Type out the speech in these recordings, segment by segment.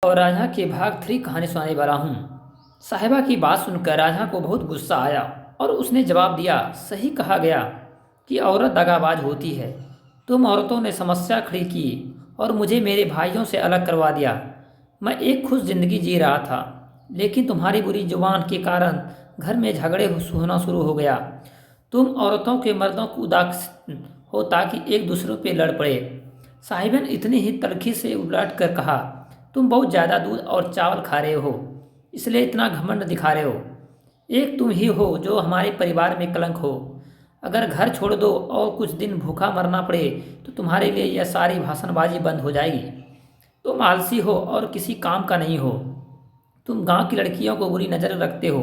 और राजा के भाग 3 कहानी सुनाने वाला हूँ। साहिबा की बात सुनकर राजा को बहुत गुस्सा आया और उसने जवाब दिया, सही कहा गया कि औरत दगाबाज होती है। तुम औरतों ने समस्या खड़ी की और मुझे मेरे भाइयों से अलग करवा दिया। मैं एक खुश जिंदगी जी रहा था, लेकिन तुम्हारी बुरी जुबान के कारण घर में झगड़े होना शुरू हो गया। तुम औरतों के मर्दों को उदास हो ताकि एक दूसरे पे लड़ पड़े। साहिबन इतनी ही तलखी से उलट कर कहा, तुम बहुत ज़्यादा दूध और चावल खा रहे हो, इसलिए इतना घमंड दिखा रहे हो। एक तुम ही हो जो हमारे परिवार में कलंक हो। अगर घर छोड़ दो और कुछ दिन भूखा मरना पड़े तो तुम्हारे लिए यह सारी भाषणबाजी बंद हो जाएगी। तुम आलसी हो और किसी काम का नहीं हो। तुम गांव की लड़कियों को बुरी नज़र रखते हो।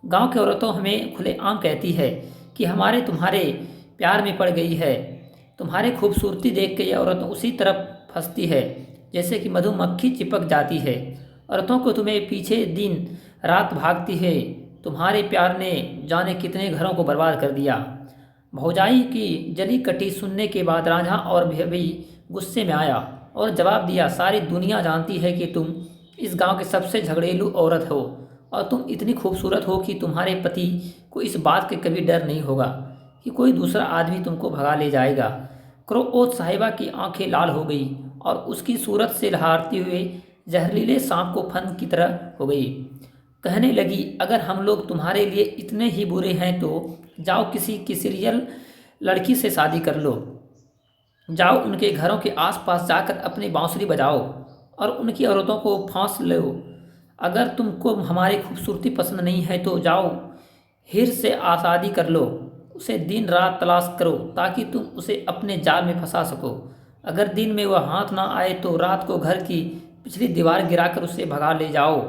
गांव की औरतों हमें खुलेआम कहती है कि हमारे तुम्हारे प्यार में पड़ गई है। तुम्हारे खूबसूरती देख के यह औरत उसी तरफ फंसती है जैसे कि मधुमक्खी चिपक जाती है। औरतों को तुम्हें पीछे दिन रात भागती है। तुम्हारे प्यार ने जाने कितने घरों को बर्बाद कर दिया। भौजाई की जली कटी सुनने के बाद राजा और भी गुस्से में आया और जवाब दिया, सारी दुनिया जानती है कि तुम इस गांव के सबसे झगड़ेलू औरत हो और तुम इतनी खूबसूरत हो कि तुम्हारे पति को इस बात के कभी डर नहीं होगा कि कोई दूसरा आदमी तुमको भगा ले जाएगा। क्रोध साहिबा की आंखें लाल हो गई और उसकी सूरत से लहराते हुए जहरीले सांप को फन की तरह हो गई। कहने लगी, अगर हम लोग तुम्हारे लिए इतने ही बुरे हैं तो जाओ किसी की सीरियल लड़की से शादी कर लो। जाओ उनके घरों के आसपास जाकर अपनी बांसुरी बजाओ और उनकी औरतों को फांस लो। अगर तुमको हमारी खूबसूरती पसंद नहीं है तो जाओ हिर से शादी कर लो। उसे दिन रात तलाश करो ताकि तुम उसे अपने जाल में फंसा सको। अगर दिन में वह हाथ ना आए तो रात को घर की पिछली दीवार गिराकर उसे भगा ले जाओ।